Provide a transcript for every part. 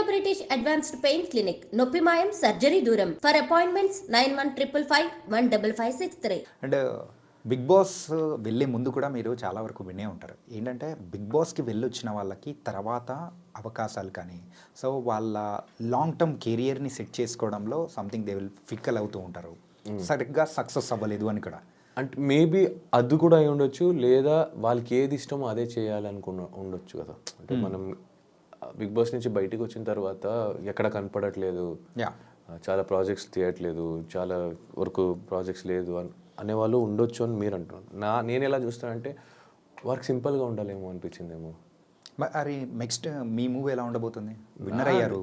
British advanced pain clinic, నొప్పి మాయం, surgery దూరం. For appointments 9155556563. And Bigg Boss వెళ్ళే ముందు కూడా మీరు చాలా వరకు వినే ఉంటారు. ఏంటంటే బిగ్ బాస్కి వెళ్ళొచ్చిన వాళ్ళకి తర్వాత అవకాశాలు కానీ, సో వాళ్ళ లాంగ్ టర్మ్ కెరియర్ని సెట్ చేసుకోవడంలో సంథింగ్ దే విల్ ఫిక్కల్ అవుతూ ఉంటారు. సరిగ్గా సక్సెస్ అవ్వలేదు అని కూడా. అంటే మేబీ అది కూడా అయి ఉండొచ్చు, లేదా వాళ్ళకి ఏది ఇష్టమో అదే చేయాలనుకున్న ఉండొచ్చు కదా. అంటే మనం బిగ్ బాస్ నుంచి బయటికి వచ్చిన తర్వాత ఎక్కడ కనపడట్లేదు, చాలా ప్రాజెక్ట్స్ తీయట్లేదు, చాలా వరకు ప్రాజెక్ట్స్ లేదు అనేవాళ్ళు ఉండొచ్చు అని మీరు అంటున్నారు. నేను ఎలా చూస్తానంటే వర్క్ సింపుల్గా ఉండాలేమో అనిపించిందేమో. మరి నెక్స్ట్ మీ మూవీ ఎలా ఉండబోతుంది? విన్నర్ అయ్యారు.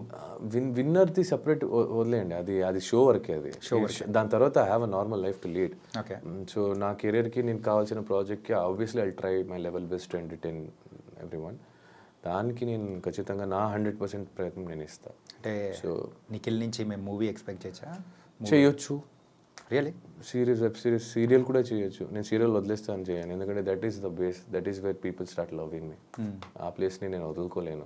విన్నర్ది సపరేట్ వదిలేయండి, అది షో వరకే. అది షో దాని తర్వాత I have a normal life to lead. Okay. So నా కెరియర్కి నేను కావాల్సిన ప్రాజెక్ట్కి obviously I try my level best to entertain everyone. దానికి నేను ఖచ్చితంగా నా 100% ప్రయత్నం నేను ఇస్తాను. అంటే సో నిఖిల్ నుంచి మేము మూవీ ఎక్స్పెక్ట్ చేయొచ్చు. Really series, web series, serial కూడా చేయొచ్చు. నేను సీరియల్ వదిలేస్తాను చేయను, ఎందుకంటే that is the base, that is where people start loving మీ. ఆ ప్లేస్ని నేను వదులుకోలేను.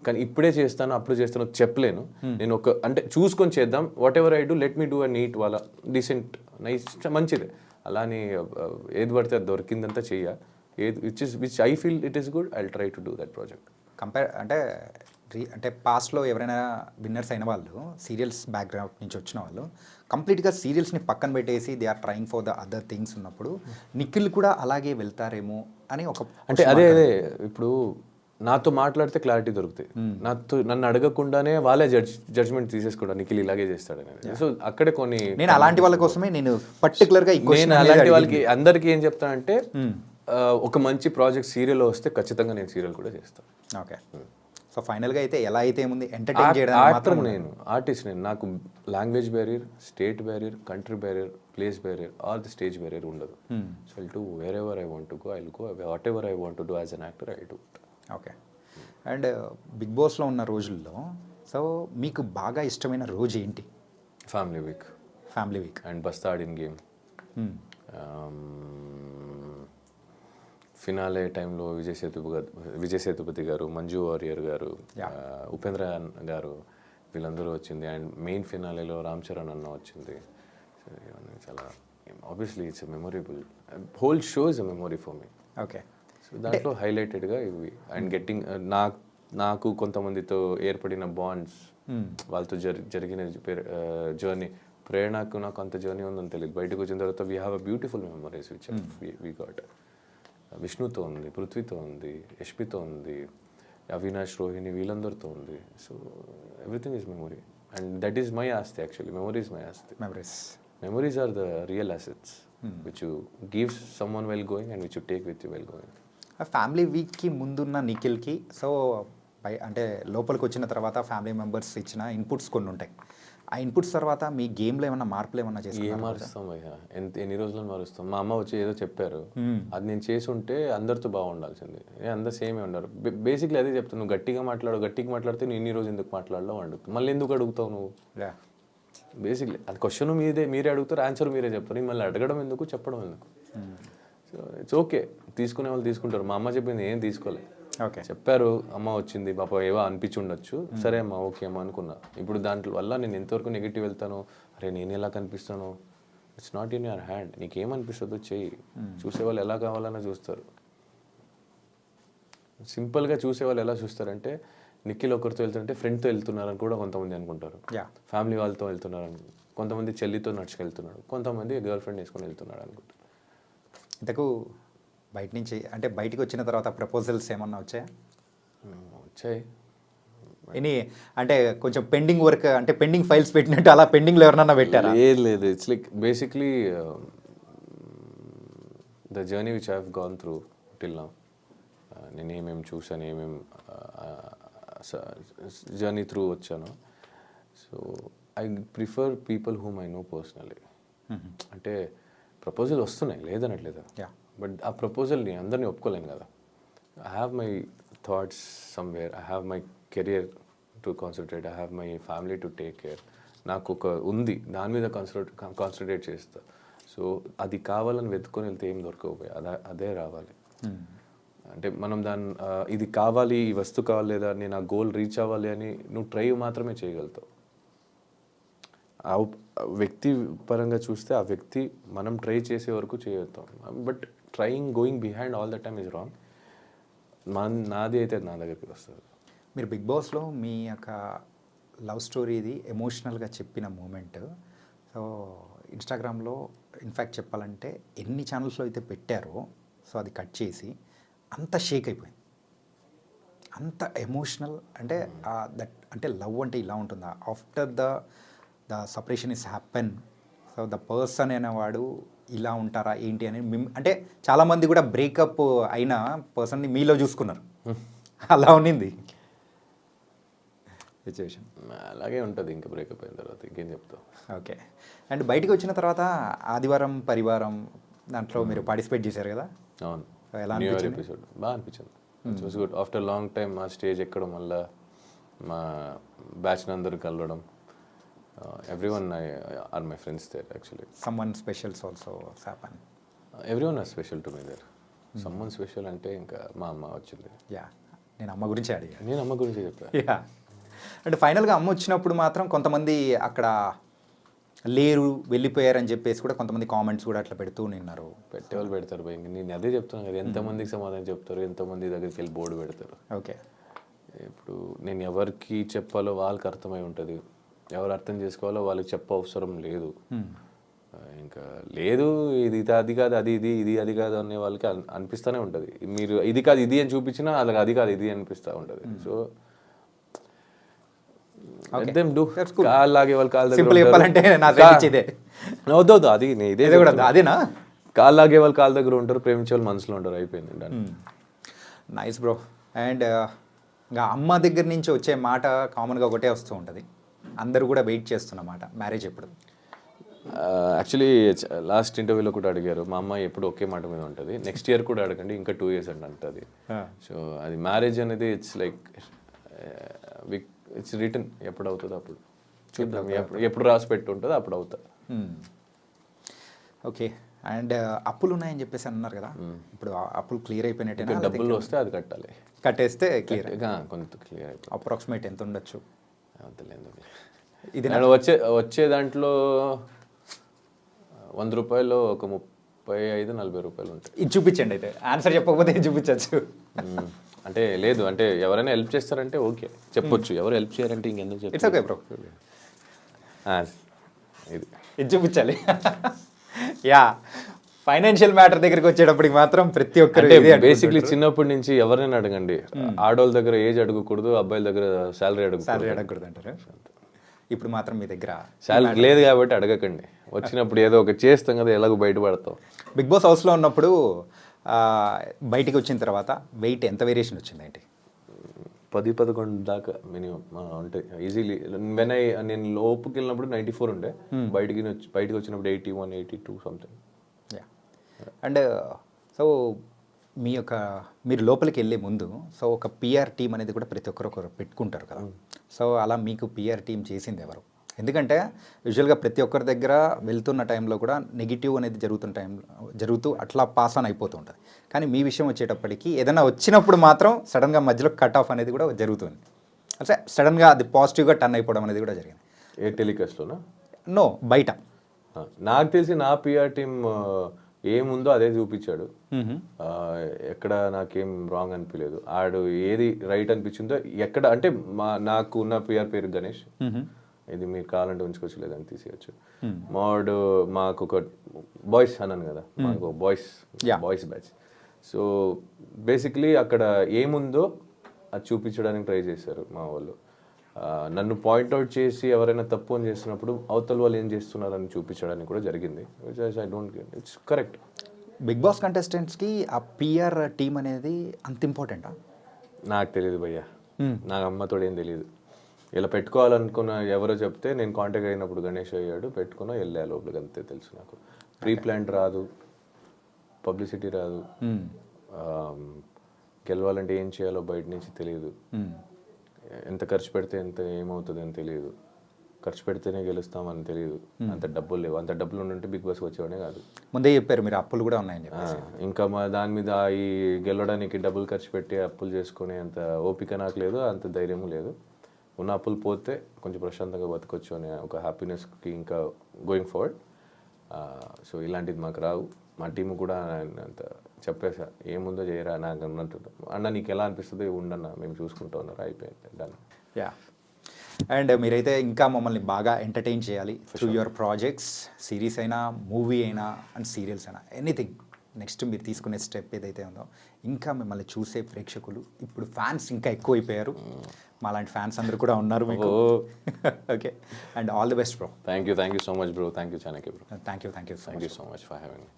కానీ ఇప్పుడే చేస్తాను అప్పుడు చేస్తాను చెప్పలేను. నేను అంటే చూసుకొని చేద్దాం. Whatever I do let me do a neat వాళ్ళ డీసెంట్ నైస్ మంచిదే. అలానే ఏది పడితే అది దొరికిందంతా చెయ్య. ఏది which I feel it is good, I will try to do that project. అంటే పాస్ట్లో ఎవరైనా విన్నర్స్ అయిన వాళ్ళు సీరియల్స్ బ్యాక్గ్రౌండ్ నుంచి వచ్చిన వాళ్ళు కంప్లీట్గా సీరియల్స్ని పక్కన పెట్టేసి they are trying for the other things ఉన్నప్పుడు నిఖిల్ కూడా అలాగే వెళ్తారేమో అని ఒక అంటే అదే ఇప్పుడు నాతో మాట్లాడితే క్లారిటీ దొరుకుతాయి. నన్ను అడగకుండానే వాళ్ళే జడ్జ్మెంట్ తీసేసుకోవడం నిఖిల్ ఇలాగే చేస్తాడనేది. సో అక్కడే కొన్ని నేను అలాంటి వాళ్ళ కోసమే నేను పర్టికులర్గా నేను అలాంటి వాళ్ళకి అందరికీ ఏం చెప్తానంటే ఒక మంచి ప్రాజెక్ట్ సీరియల్ వస్తే ఖచ్చితంగా నేను సీరియల్ కూడా చేస్తాను. ఓకే. సో ఫైనల్గా అయితే ఎలా అయితే ఉంది ఎంటర్టైన్ చేయడం మాత్రం నేను ఆర్టిస్ట్. నేను నాకు language barrier, state barrier, country barrier, place barrier or the stage barrier ఉండదు. So I'll do wherever I want to go, I'll go. Whatever I want to do as an actor I do. Okay. And Big బాస్లో ఉన్న రోజుల్లో సో మీకు బాగా ఇష్టమైన రోజు ఏంటి? Family week. Family week and బస్తా ఆడిన గేమ్. ఫినాలే టైంలో విజయ్ సేతుపతి గారు, మంజు వారియర్ గారు, ఉపేంద్ర గారు వీళ్ళందరూ వచ్చింది. అండ్ మెయిన్ ఫినాలేలో రామ్ చరణ్ అన్న వచ్చింది. చాలా obviously it's a memorable, whole show is a memory for me. Okay. So దాంట్లో హైలైటెడ్గా ఇవి. అండ్ గెట్టింగ్ నాకు కొంతమందితో ఏర్పడిన బాండ్స్, వాళ్ళతో జరిగిన జర్నీ. ప్రేరణకు నాకు అంత జర్నీ ఉందని తెలియదు. బయటకు వచ్చిన తర్వాత we have a beautiful memories which we got. విష్ణుతో ఉంది, పృథ్వీతో ఉంది, యష్మితో ఉంది, అవినాష్, రోహిణి వీళ్ళందరితో ఉంది. So everything is memory and that is my ఆస్తి. యాక్చువల్లీ మెమొరీ ఈజ్ మై ఆస్తి. Memories are the real assets which you gives someone well going and which you take with you well going. Family వీక్కి ముందున్న నిఖిల్కి so అంటే లోపలికి వచ్చిన తర్వాత family members ఇచ్చిన inputs కొన్ని ఉంటాయి. ఆ ఇన్పుట్స్ తర్వాత మీ గేమ్లో ఏమన్నా మార్పులు ఏమన్నా చేసి ఏం మారుస్తాం భయ్యా? ఎన్ని రోజులను మారుస్తాం? మా అమ్మ వచ్చి ఏదో చెప్పారు, అది నేను చేసి ఉంటే అందరితో బాగుండాల్సింది. అందరు సేమే ఉన్నారు. బేసిక్లీ అదే చెప్తాను, నువ్వు గట్టిగా మాట్లాడితే నేను ఇన్ని రోజు ఎందుకు మాట్లాడలో అడుగుతావు, మళ్ళీ ఎందుకు అడుగుతావు నువ్వు? బేసిక్లీ అది క్వశ్చన్ మీరే అడుగుతారు, ఆన్సర్ మీరే చెప్తారు. మళ్ళీ అడగడం ఎందుకు, చెప్పడం ఎందుకు? సో ఇట్స్ ఓకే, తీసుకునే వాళ్ళు తీసుకుంటారు. మా అమ్మ చెప్పింది ఏం తీసుకోలే. ఓకే, చెప్పారు, అమ్మ వచ్చింది పాప ఏవో అనిపించి ఉండొచ్చు, సరే అమ్మ ఓకే అమ్మ అనుకున్నా. ఇప్పుడు దాంట్లో వల్ల నేను ఎంతవరకు నెగిటివ్ వెళ్తాను, అరే నేను ఎలా కనిపిస్తాను, it's not in your hand. నీకేమనిపిస్తుందో చెయ్యి. చూసేవాళ్ళు ఎలా కావాలన్నా చూస్తారు. సింపుల్గా చూసేవాళ్ళు ఎలా చూస్తారంటే నిఖిల్ ఒకరితో వెళ్తుంటే ఫ్రెండ్తో వెళ్తున్నారని కూడా కొంతమంది అనుకుంటారు, ఫ్యామిలీ వాళ్ళతో వెళ్తున్నారని. కొంతమంది చెల్లితో నడుచుకెళ్తున్నాడు, కొంతమంది గర్ల్ ఫ్రెండ్ వేసుకొని వెళ్తున్నాడు అనుకుంటారు. ఇంతకు బయట నుంచి అంటే బయటకు వచ్చిన తర్వాత ప్రపోజల్స్ ఏమన్నా వచ్చాయా? వచ్చాయి. అంటే కొంచెం పెండింగ్ వర్క్ అంటే పెండింగ్ ఫైల్స్ పెట్టినట్టు అలా పెండింగ్లో ఎవరన్నా పెట్టారా? లేదు, it's like basically the journey which I have gone through till now. నేను ఏమేమి చూసాను, ఏమేమి జర్నీ త్రూ వచ్చాను. So I prefer people whom I know personally. అంటే ప్రపోజల్ వస్తున్నాయి లేదనట్లేదు, బట్ ఆ ప్రపోజల్ని అందరినీ ఒప్పుకోలేను కదా. I have my thoughts somewhere, I have my career to concentrate, I have my family to take care. నాకు ఒక ఉంది, దాని మీద కాన్సన్ట్రేట్ చేస్తా. సో అది కావాలని వెతుకొని వెళ్తే ఏం దొరకకపోయి అదే రావాలి. అంటే మనం దాన్ని ఇది కావాలి, ఈ వస్తువు కావాలి, లేదా నేను ఆ గోల్ రీచ్ అవ్వాలి అని నువ్వు ట్రై మాత్రమే చేయగలుగుతావు. ఆ వ్యక్తి పరంగా చూస్తే ఆ వ్యక్తి మనం ట్రై చేసే వరకు చేయగలుగుతాం. But going behind all the time is wrong. నాది అయితే నా దగ్గరికి వస్తుంది. మీరు బిగ్ బాస్లో మీ యొక్క లవ్ స్టోరీది ఎమోషనల్గా చెప్పిన మూమెంట్ సో ఇన్స్టాగ్రామ్లో ఇన్ఫ్యాక్ట్ చెప్పాలంటే ఎన్ని ఛానల్స్లో అయితే పెట్టారో సో అది కట్ చేసి అంత షేక్ అయిపోయింది. అంత ఎమోషనల్ అంటే దట్ అంటే లవ్ అంటే ఇలా ఉంటుందా after the separation is happen so the person అనేవాడు ఇలా ఉంటారా ఏంటి అని అంటే చాలామంది కూడా బ్రేకప్ అయిన పర్సన్ని మీలో చూసుకున్నారు. అలా ఉన్నింది సిచ్యువేషన్. అలాగే ఉంటుంది ఇంకా బ్రేకప్ అయిన తర్వాత, ఇంకేం చెప్తావు. ఓకే. అండ్ బయటికి వచ్చిన తర్వాత ఆదివారం పరివారం దాంట్లో మీరు పార్టిసిపేట్ చేశారు కదా. అవును. ఎలా న్యూ ఇయర్ అనిపించింది? ఎపిసోడ్ బాగా అనిపించింది. It's was good. After long time మా స్టేజ్ ఎక్కడం వల్ల మా బ్యాచ్ అందరూ కలవడం. Everyone are my friends there actually. Someone specials also happen. Everyone are special to me there. Someone special అంటే ఇంకా మా అమ్మ వచ్చింది. యా, నేను అమ్మ గురించి అడిగా. నేను అమ్మ గురించి చెప్పాను. యా, అంటే ఫైనల్గా అమ్మ వచ్చినప్పుడు మాత్రం కొంతమంది అక్కడ లేరు వెళ్ళిపోయారని చెప్పేసి కూడా కొంతమంది కామెంట్స్ కూడా అట్లా పెడుతూ నిన్నారు. పెట్టేవాళ్ళు పెడతారు భయ. నేను అదే చెప్తున్నాను కదా, ఎంతమందికి సమాధానం చెప్తారు, ఎంతమంది దగ్గరికి వెళ్ళి బోర్డు పెడతారు. ఓకే. ఇప్పుడు నేను ఎవరికి చెప్పాలో వాళ్ళకి అర్థమై ఉంటుంది, ఎవరు అర్థం చేసుకోవాలో వాళ్ళకి చెప్ప అవసరం లేదు. ఇంకా లేదు ఇది అది కాదు అది ఇది ఇది అది కాదు అనే వాళ్ళకి అనిపిస్తూనే ఉంటుంది. మీరు ఇది కాదు ఇది అని చూపించినా వాళ్ళకి అది కాదు ఇది అనిపిస్తూ ఉంటుంది. సో కాళ్ళు లాగే వాళ్ళు కాళ్ళ సింపుల్ చెప్పాలంటే వద్దు అది ఇదే కూడా అదేనా, కాళ్ళు లాగే వాళ్ళు కాళ్ళ దగ్గర ఉంటారు, ప్రేమించే వాళ్ళు మనసులో ఉంటారు. అయిపోయింది. Nice bro. అండ్ ఇంకా అమ్మ దగ్గర నుంచి వచ్చే మాట కామన్గా ఒకటే వస్తూ ఉంటుంది, అందరూ కూడా వెయిట్ చేస్తున్నమాట మ్యారేజ్ ఎప్పుడు. యాక్చువల్లీ లాస్ట్ ఇంటర్వ్యూలో కూడా అడిగారు, మా అమ్మాయి ఎప్పుడు ఒకే మాట మీద ఉంటుంది, నెక్స్ట్ ఇయర్ కూడా అడగండి, ఇంకా 2 years అంటుంది. సో అది మ్యారేజ్ అనేది ఇట్స్ లైక్ ఇట్స్ రిటర్న్, ఎప్పుడు అవుతుందో అప్పుడు చూద్దాం. ఎప్పుడు రాసి పెట్టి ఉంటుందో అప్పుడు అవుతా. ఓకే. అండ్ అప్పులు ఉన్నాయని చెప్పేసి అన్నారు కదా, ఇప్పుడు అప్పులు క్లియర్ అయిపోయినట్టే, డబ్బులు వస్తే అది కట్టాలి, కట్టేస్తే క్లియర్. కొంత క్లియర్ అయిపోయి అప్రాక్సిమేట్ ఎంత ఉండొచ్చు ఇది వచ్చే దాంట్లో 100 రూపాయలు ఒక 35-40 రూపాయలు ఉంటాయి. ఇది చూపించండి అయితే, ఆన్సర్ చెప్పకపోతే ఇది చూపించచ్చు. అంటే లేదు అంటే ఎవరైనా హెల్ప్ చేస్తారంటే ఓకే చెప్పొచ్చు, ఎవరు హెల్ప్ చేయాలంటే ఇంకెందుకు చెప్పు. It's okay bro. ఇది చూపించాలి. యా, ఫైనాన్షియల్ మ్యాటర్ దగ్గరికి వచ్చేటప్పటికి మాత్రం ప్రతి ఒక్కరు బేసిక్లీ చిన్నప్పటి నుంచి ఎవరైనా అడగండి, ఆడవాళ్ళ దగ్గర ఏజ్ అడగకూడదు, అబ్బాయిల దగ్గర శాలరీ అడగకూడదు అంటారు. ఇప్పుడు మాత్రం మీ దగ్గర శాలరీ లేదు కాబట్టి అడగకండి, వచ్చినప్పుడు ఏదో ఒక చేస్తాం కదా, ఎలాగో బయటపడతాం. బిగ్ బాస్ హౌస్లో ఉన్నప్పుడు బయటికి వచ్చిన తర్వాత వెయిట్ ఎంత వేరియేషన్ వచ్చిందేంటి? 10-11 దాకా మినిమం ఉంటాయి ఈజీలీ. నేను లోపుకి వెళ్ళినప్పుడు 94 ఉండే, బయటికి వచ్చినప్పుడు 81, 82 సంథింగ్. అండ్ సో మీరు లోపలికి వెళ్ళే ముందు సో ఒక పిఆర్ టీం అనేది కూడా ప్రతి ఒక్కరు పెట్టుకుంటారు కదా. సో అలా మీకు పిఆర్ టీం చేసింది ఎవరు? ఎందుకంటే యూజువల్గా ప్రతి ఒక్కరి దగ్గర వెళ్తున్న టైంలో కూడా నెగిటివ్ అనేది జరుగుతూ అట్లా పాస్ ఆన్ అయిపోతూ ఉంటుంది. కానీ మీ విషయం వచ్చేటప్పటికి ఏదైనా వచ్చినప్పుడు మాత్రం సడన్గా మధ్యలో కట్ ఆఫ్ అనేది కూడా జరుగుతుంది. అంటే సడన్గా అది పాజిటివ్గా టర్న్ అయిపోవడం అనేది కూడా జరిగింది. ఏ టెలికాస్ట్లోనా? నో, బయట. నాకు తెలిసి నా పిఆర్ టీం ఏముందో అదే చూపించాడు. ఎక్కడ నాకేం రాంగ్ అనిపించలేదు. ఆడు ఏది రైట్ అనిపించిందో ఎక్కడ అంటే నాకు ఉన్న పిఆర్ పేరు గణేష్, ఇది మీరు కావాలంటే ఉంచుకోవచ్చు లేదని తీసేయచ్చు. మాకు ఒక బాయ్స్ అన్నాను కదా, మాకు బాయ్స్ బ్యాచ్. సో బేసిక్లీ అక్కడ ఏముందో అది చూపించడానికి ట్రై చేశారు మా వాళ్ళు. నన్ను పాయింట్అవుట్ చేసి ఎవరైనా తప్పు అని చేస్తున్నప్పుడు అవతల వాళ్ళు ఏం చేస్తున్నారని చూపించడానికి కూడా జరిగింది. I don't get it's correct. Big Boss కంటెస్టెంట్స్కి ఆ పిఆర్ టీం అనేది అంత ఇంపార్టెంటా? నాకు తెలియదు భయ్యా, నాకు అమ్మతోడు ఏం తెలియదు. ఇలా పెట్టుకోవాలనుకున్న ఎవరో చెప్తే నేను కాంటాక్ట్ అయినప్పుడు గణేష్ అయ్యాడు, పెట్టుకున్నా వెళ్ళా లోపలికి, అంతే తెలుసు నాకు. ప్రీ ప్లాన్ రాదు, పబ్లిసిటీ రాదు, గెలవాలంటే ఏం చేయాలో బయట నుంచి తెలియదు, ఎంత ఖర్చు పెడితే ఎంత ఏమవుతుంది అని తెలియదు. ఖర్చు పెడితేనే గెలుస్తామని తెలియదు. అంత డబ్బులు లేవు. అంత డబ్బులు ఉంటే బిగ్ బాస్కి వచ్చేవాడే కాదు. ముందే చెప్పారు మీరు అప్పులు కూడా ఉన్నాయని చెప్పి. ఇంకా మా దాని మీద ఈ గెలవడానికి డబ్బులు ఖర్చు పెట్టి అప్పులు చేసుకునే అంత ఓపిక నాకు లేదు, అంత ధైర్యము లేదు. ఉన్న అప్పులు పోతే కొంచెం ప్రశాంతంగా బతకొచ్చు అనే ఒక హ్యాపీనెస్కి ఇంకా గోయింగ్ ఫార్వర్డ్. సో ఇలాంటిది మాకు రావు. మా టీము కూడా అంత చెప్పేసా, ఏముందో చేయరా నాకు అన్నట్టు. అన్న నీకు ఎలా అనిపిస్తుంది ఉండన్న, మేము చూసుకుంటూ ఉన్నారు, అయిపోయింది డన్. యా, అండ్ మీరైతే ఇంకా మమ్మల్ని బాగా ఎంటర్టైన్ చేయాలి త్రూ యువర్ ప్రాజెక్ట్స్, సిరీస్ అయినా, మూవీ అయినా అండ్ సీరియల్స్ అయినా, ఎనీథింగ్. నెక్స్ట్ మీరు తీసుకునే స్టెప్ ఏదైతే ఉందో, ఇంకా మిమ్మల్ని చూసే ప్రేక్షకులు ఇప్పుడు ఫ్యాన్స్ ఇంకా ఎక్కువైపోయారు. మాలాంటి ఫ్యాన్స్ అందరూ కూడా ఉన్నారు మీకు. Okay, and all the best bro. Thank you so much bro. Thank you చానకి bro. Thank you so much for having me.